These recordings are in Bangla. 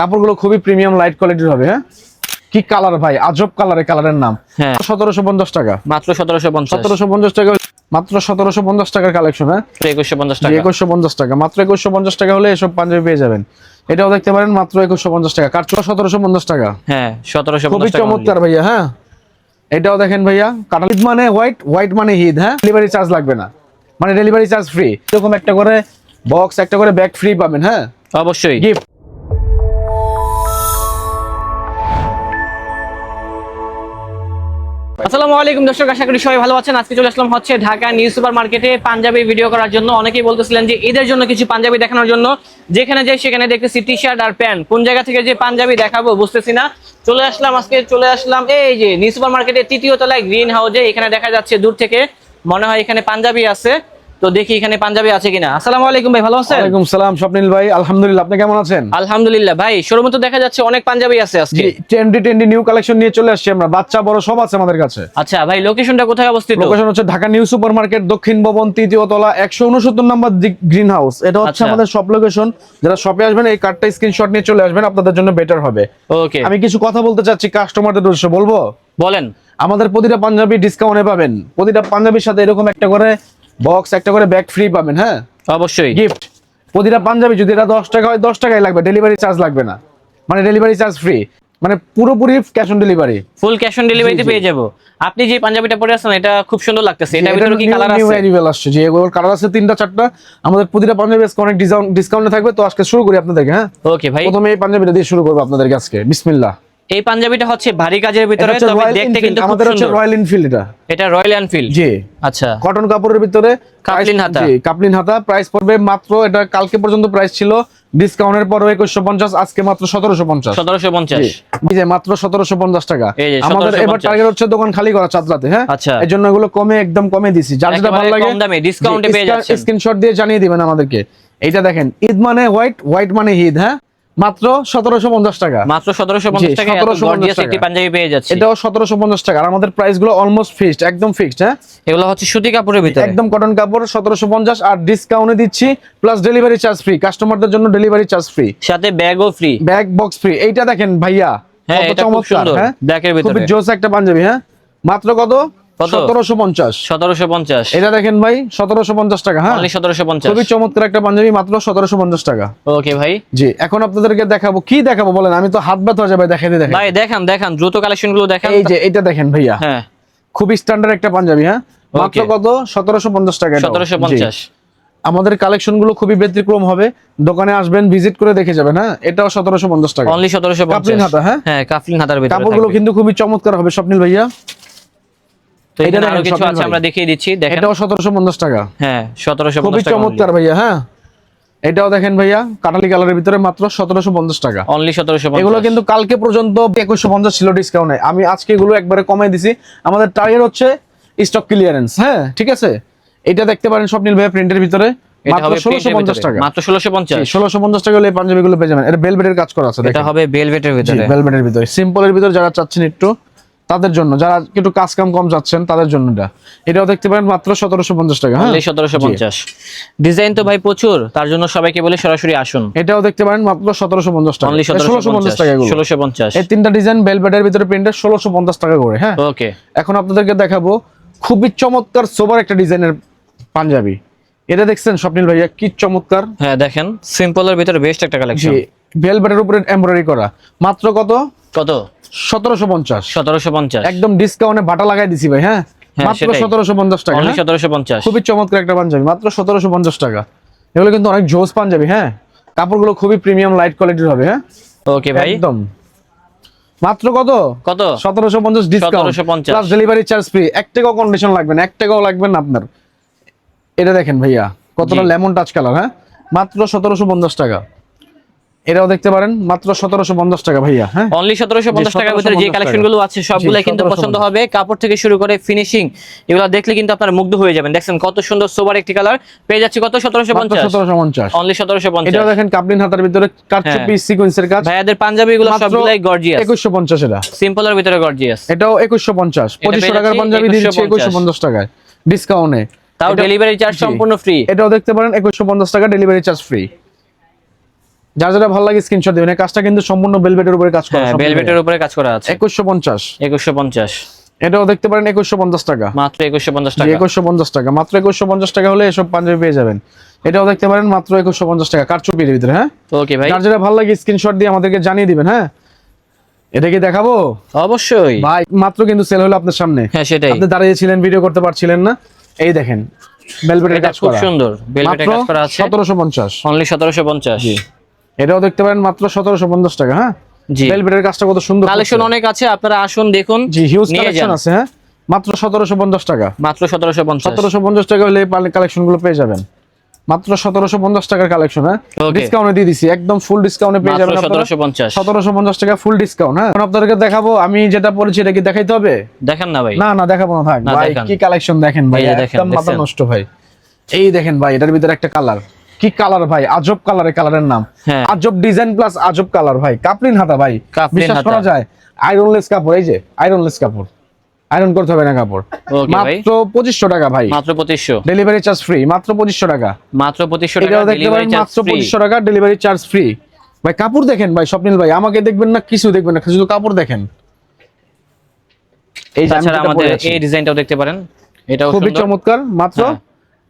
কাপড়গুলো খুবই প্রিমিয়াম লাইট কোয়ালিটির হবে। হ্যাঁ, কি কালার ভাই, আজব কালারের নাম। হ্যাঁ 1750 টাকা, মাত্র 1750 1750 টাকা, মাত্র 1750 টাকার কালেকশন। হ্যাঁ 2150 টাকা, 2150 টাকা, মাত্র 2150 টাকা হলে এসব পাঞ্জাবি পেয়ে যাবেন। এটাও দেখতে পারেন মাত্র 2150 টাকা। কাটচুলা 1750 টাকা, হ্যাঁ 1750 খুবই টাকা চমৎকার ভাইয়া। হ্যাঁ, এটাও দেখেন ভাইয়া, কাটাল ঈদ মানে হোয়াইট, হোয়াইট মানে ঈদ। হ্যাঁ, ডেলিভারি চার্জ লাগবে না, মানে ডেলিভারি চার্জ ফ্রি। এরকম একটা করে বক্স, একটা করে ব্যাগ ফ্রি পাবেন। হ্যাঁ, অবশ্যই গিফট। আসসালামু আলাইকুম দর্শক, আশা করি সবাই ভালো আছেন। আজকে চলে আসলাম হচ্ছে ঢাকা নিউ সুপার মার্কেটে পাঞ্জাবি ভিডিও করার জন্য। অনেকেই বলতেছিলেন যে ঈদের জন্য কিছু পাঞ্জাবি দেখানোর জন্য, যেখানে যাই সেখানে দেখতেছি টি শার্ট আর প্যান্ট। কোন জায়গা থেকে যে পাঞ্জাবি দেখাবো বুঝতেছি না। চলে আসলাম এই যে নিউ সুপার মার্কেটের তৃতীয় তলায় গ্রিন হাউসে। এখানে দেখা যাচ্ছে দূর থেকে মনে হয় এখানে পাঞ্জাবি আছে, তো দেখি এখানে পাঞ্জাবি আছে কিনা। আসসালামু আলাইকুম ভাই, ভালো আছেন? ওয়ালাইকুম সালাম স্বপ্নিল ভাই, আলহামদুলিল্লাহ, আপনি কেমন আছেন? আলহামদুলিল্লাহ ভাই, শোরুমে তো দেখা যাচ্ছে অনেক পাঞ্জাবি আছে আজকে। ট্রেন্ডি নিউ কালেকশন নিয়ে চলে আসছি আমরা, বাচ্চা বড় সব আছে আমাদের কাছে। আচ্ছা ভাই, লোকেশনটা কোথায় অবস্থিত? লোকেশন হচ্ছে ঢাকা নিউ সুপার মার্কেট, দক্ষিণ ভবন, তৃতীয় তলা, 169 নম্বর গ্রিন হাউস। এটা হচ্ছে আচ্ছা। আমাদের শপ লোকেশন। যারা শপে আসবেন এই কার্ডটা স্ক্রিনশট নিয়ে চলে আসবেন, আপনাদের জন্য বেটার হবে। ওকে, আমি কিছু কথা বলতে চাচ্ছি কাস্টমারদের উদ্দেশ্যে, বলবো? বলেন। আমাদের প্রতিটা পাঞ্জাবি ডিসকাউন্টে পাবেন। প্রতিটা পাঞ্জাবির সাথে এরকম একটা করে বক্স, একটা করে ব্যাগ ফ্রি পাবেন। হ্যাঁ, অবশ্যই গিফট। প্রতিটা পাঞ্জাবি যদি এটা 10 টাকা হয়, 10 টাকাই লাগবে, ডেলিভারি চার্জ লাগবে না, মানে ডেলিভারি চার্জ ফ্রি, মানে পুরোপুরি cash on delivery. Full cash on ডেলিভারিতে পেয়ে যাব। আপনি যে পাঞ্জাবিটা পরে আছেন এটা খুব সুন্দর লাগতেছে। এটার ভিতরে কি কালার আছে? অ্যানিমেল আসছে, যে এগুলোর কালার আছে 3টা 4টা। আমাদের প্রতিটা পাঞ্জাবি আজকে অনেক ডিসকাউন্টে থাকবে। তো আজকে শুরু করি আপনাদেরকে। হ্যাঁ, ওকে ভাই, প্রথমে এই পাঞ্জাবিটা দিয়ে শুরু করব আপনাদেরকে আজকে। বিসমিল্লাহ। এই পাঞ্জাবিটা হচ্ছে ভারী কাজের ভিতরে, তবে দেখতে কিন্তু খুব আমাদের হচ্ছে সুন্দর। Royal Enfield. এটা রয়্যাল এনফিল্ড। জি, আচ্ছা, কটন কাপড়ের ভিতরে, কাপলিন হাতা। জি, কাপলিন হাতা। প্রাইস পড়বে মাত্র, এটা কালকে পর্যন্ত প্রাইস ছিল, ডিসকাউন্টের পরে 2150, আজকে মাত্র 1750। 1750। জি, মাত্র 1750 টাকা। এই যে আমাদের 1750 এবার টার্গেট হচ্ছে দোকান খালি করা চাঁদরাতে। হ্যাঁ, আচ্ছা। এই জন্য এগুলো কমে, একদম কমে দিছি। যার যেটা ভালো লাগে কম দামে ডিসকাউন্টে পেয়ে যাচ্ছেন। স্ক্রিনশট দিয়ে জানিয়ে দিবেন আমাদেরকে। এইটা দেখেন, ঈদ মানে হোয়াইট, হোয়াইট মানে ঈদ। হ্যাঁ, মাত্র 1750 টাকা, মাত্র 1750 টাকা এত গর্জিয়াস একটি পাঞ্জাবি পেয়ে যাচ্ছে। এটাও 1750 টাকা। আর আমাদের প্রাইস গুলো অলমোস্ট ফিক্সড, একদম ফিক্সড। হ্যাঁ, এগুলো হচ্ছে সুতি কাপড়ের ভিতরে, একদম কটন কাপড়। 1750 আর ডিসকাউন্টে দিচ্ছি, প্লাস ডেলিভারি চার্জ ফ্রি। কাস্টমারদের জন্য ডেলিভারি চার্জ ফ্রি, সাথে ব্যাগও ফ্রি, ব্যাগ বক্স ফ্রি। এইটা দেখেন ভাইয়া, হ্যাঁ কত এটা খুব চমৎকার। সুন্দর। হ্যাঁ, ব্ল্যাকের ভিতরে খুবই জোস একটা পাঞ্জাবি। হ্যাঁ, মাত্র কত? 1750। 1750। এটা দেখেন ভাই, 1750 টাকা। হ্যাঁ, অনলি 1750। খুবই চমৎকার একটা পাঞ্জাবি, মাত্র 1750 টাকা। ওকে ভাই, জি, এখন আপনাদেরকে দেখাবো। কি দেখাবো বলেন? আমি তো হাত ব্যথা হয়ে যাবে দেখাইতে। দেখেন ভাই, দেখান দ্রুত কালেকশন গুলো দেখান। এই যে এটা দেখেন ভাইয়া, হ্যাঁ খুবই স্ট্যান্ডার্ড একটা পাঞ্জাবি। হ্যাঁ, মাত্র কত? 1750 টাকা। 1750। আমাদের কালেকশন গুলো খুবই ব্যতিক্রম হবে। দোকানে আসবেন, ভিজিট করে দেখে যাবেন। হ্যাঁ, এটাও 1750 টাকা। অনলি 1750। কাপলিন হাতা। হ্যাঁ, হ্যাঁ কাপলিন হাতার ভিতরে কাপড়গুলো কিন্তু খুবই চমৎকার হবে স্বপ্নিল ভাইয়া। তো এটা এখানে আরো দেখেন কিছু স্বপ্নিল আছে, ভাই, আমরা দেখিয়ে দিচ্ছি। দেখেন এটাও 1750 টাকা। হ্যাঁ 1750 খুবই টাকা চমৎকার ভাইয়া। হ্যাঁ, এটাও দেখেন ভাইয়া, কাটালি কালারের ভিতরে, মাত্র 1750 টাকা। অনলি 1750। এগুলো কিন্তু কালকে পর্যন্ত 2150 ছিল ডিসকাউন্টে। আমি আজকে এগুলো একবারে কমাই দিছি। আমাদের টার্গেট হচ্ছে স্টক ক্লিয়ারেন্স। হ্যাঁ, ঠিক আছে। এটা দেখতে পারেন স্বপ্নিল ভাইয়া, প্রিন্টের ভিতরে, এটা মাত্র হবে 1650 টাকা। মাত্র 1650। 1650 টাকা হলে এই পাঞ্জাবিগুলো পেয়ে যাবেন। এটা ভেলভেটের কাজ করা আছে। এটা হবে ভেলভেটের ভিতরে। ভেলভেটের ভিতরে, সিম্পলের ভিতরে যারা চাচ্ছেন একটু, তাদের জন্য, যারা একটু কাজ কাম কম চাচ্ছেন তাদের জন্য এটাও দেখতে পারেন, মাত্র 1750 টাকা। হ্যাঁ, অনলি 1750। ডিজাইন তো ভাই প্রচুর, তার জন্য সবাইকে বলে সরাসরি আসুন। এটাও দেখতে পারেন, মাত্র 1750 টাকা। অনলি 1650 টাকা। এগুলো 1650। এই তিনটা ডিজাইন ভেলভেটের ভিতরে প্রিন্টের, 1650 টাকা করে। হ্যাঁ, ওকে, এখন আপনাদেরকে দেখাবো খুবই চমৎকার সোবার একটা ডিজাইনের পাঞ্জাবি। এটা দেখছেন স্বপ্নিল ভাইয়া, কি চমৎকার। হ্যাঁ দেখেন, সিম্পলের ভিতরে বেস্ট একটা কালেকশন। জি, ভেলভেটের উপরে এমব্রয়ডারি করা। মাত্র কত? কত? 1750। 1750। একদম ডিসকাউন্টে বাটা লাগাই দিছি ভাই। হ্যাঁ, মাত্র 1750 টাকা। অনলি হ্যাঁ? 1750। খুবই চমৎকার একটা পাঞ্জাবি, মাত্র 1750 টাকা। এগুলো কিন্তু অনেক জোস পাঞ্জাবি। হ্যাঁ, কাপড়গুলো খুবই প্রিমিয়াম লাইট কোয়ালিটির হবে। হ্যাঁ, ওকে ভাই, একদম। মাত্র কত? কত? 1750 discount, 1750 plus delivery charge free. 1 টাকাও কন্ডিশন লাগবে না, 1 টাকাও লাগবে না আপনার। এটা দেখেন ভাইয়া, কতটা লেমন টাচ কালার। হ্যাঁ, মাত্র 1750 টাকা। এটাও দেখতে পারেন, মাত্র 1750 টাকা ভাইয়া। হ্যাঁ, অনলি 1750 টাকার ভিতরে যে কালেকশন গুলো আছে সবগুলাই কিন্তু পছন্দ হবে। কাপড় থেকে শুরু করে ফিনিশিং, এগুলো দেখলে কিন্তু আপনারা মুগ্ধ হয়ে যাবেন। দেখছেন কত সুন্দর সোবার একটি কালার পেয়ে যাচ্ছে। কত? 1750। 1750। অনলি 1750। এটাও দেখেন, কাপলিন হাতার ভিতরে কাটচুপি সিকোয়েন্সের কাজ। ভাইয়াদের পাঞ্জাবি গুলো সবগুলাই গর্জিয়াস। 2150 এটা। সিম্পলের ভিতরে গর্জিয়াস। এটাও 2150। 2500 টাকার পাঞ্জাবি দিচ্ছি 2150 টাকায় ডিসকাউন্টে। তাও ডেলিভারি চার্জ সম্পূর্ণ ফ্রি। এটাও দেখতে পারেন 2150 টাকা, ডেলিভারি চার্জ ফ্রি। যার যেটা ভালো লাগে স্ক্রিনশট দিবেন। এই কাজটা কিন্তু সম্পূর্ণ ভেলভেটের উপরে কাজ করা। হ্যাঁ, ভেলভেটের উপরে কাজ করা আছে। 2150 2150, এটাও দেখতে পারেন 2150 টাকা, মাত্র 2150 জি টাকা। 2150 টাকা, মাত্র 2150 টাকা হলে এসব পাঞ্জাবি পেয়ে যাবেন। এটাও দেখতে পারেন মাত্র 2150 টাকা, কারচুপির ভিতরে। হ্যাঁ, ওকে ভাই, যার যেটা ভালো লাগে স্ক্রিনশট দিয়ে আমাদেরকে জানিয়ে দিবেন। হ্যাঁ, এটা কি দেখাবো অবশ্যই ভাই? মাত্র কিন্তু সেল হলো আপনার সামনে। হ্যাঁ সেটাই, আপনি দাঁড়িয়েছিলেন, ভিডিও করতে পারছিলেন না। এই দেখেন ভেলভেটের এটা কাজ খুব করা, সুন্দর, ভেলভেটের মাত্র কাজ করা আছে। 1750, অনলি 1750। জি এটাও দেখতে পারেন মাত্র 1750 টাকা। হ্যাঁ, জি, ভেলভেটের কাজটা কত সুন্দর, কালেকশন অনেক আছে, আপনারা আসুন দেখুন, জি হিউজ নিয়ে কালেকশন যান। আছে। হ্যাঁ, মাত্র 1750 টাকা, মাত্র 1750। 1750 টাকা হলে কালেকশন গুলো পেয়ে যাবেন। মাত্র 1750 টাকার কালেকশন। হ্যাঁ, Okay. ডিসকাউন্টে দিয়ে দিছি, একদম ফুল ডিসকাউন্টে পেয়ে যাবেন আপনারা। 1750। 1750 টাকা ফুল ডিসকাউন্ট। হ্যাঁ, এখন আপনাদেরকে দেখাবো, আমি যেটা পড়েছি এটা কি দেখাইতে হবে? দেখেন না ভাই, না না দেখাবো না, থাক না, ভাই। দেখান। কি কালেকশন দেখেন ভাই, এই যে দেখেন, একদম মাথা দেখছেন? নষ্ট ভাই। এই দেখেন ভাই, এটার ভিতরে একটা কালার, কি কালার ভাই, আজব কালার। কালারের নাম হ্যাঁ। আজব ডিজাইন প্লাস আজব কালার ভাই। কাপলিন হাতা ভাই, কাপলিন বিশ্বাস হাতা। করা যায়? আয়রনলেস কাপড়, এই যে আয়রনলেস কাপড়, আয়রন করতে হবে না কাপড়। Okay ভাই। মাত্র 2500 টাকা ভাই, মাত্র 2500, ডেলিভারি চার্জ ফ্রি। মাত্র 2500 টাকা, মাত্র 2500 টাকা এটাও দেখতে ডেলিভারি পারেন চার্জ মাত্র ফ্রি। 2500 টাকা, ডেলিভারি চার্জ ফ্রি। ভাই কাপড় দেখেন ভাই, স্বপ্নিল ভাই, আমাকে দেখবেন না, কিছু দেখবেন না, শুধু কাপড় দেখেন। এই যে আমি তাছাড়া যেটা আমাদের পরে আছি, এই ডিজাইনটাও দেখতে পারেন, এটাও খুবই সুন্দর, চমৎকার, মাত্র হ্যাঁ।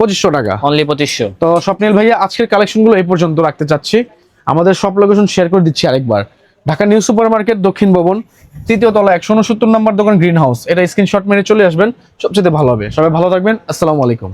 2500 টাকা। অনলি 2500। তো স্বপ্নিল ভাইয়া আজকের কালেকশন গুলো এই পর্যন্ত রাখতে চাচ্ছি। আমাদের সব লোকেশন শেয়ার করে দিচ্ছি আরেকবার। ঢাকা নিউ সুপার মার্কেট, দক্ষিণ ভবন, তৃতীয় তলা, 169 নম্বর দোকান, গ্রিন হাউস। এটা স্ক্রিনশট মেরে চলে আসবেন, সবচেয়ে ভালো হবে। সবাই ভালো থাকবেন, আসসালামু আলাইকুম।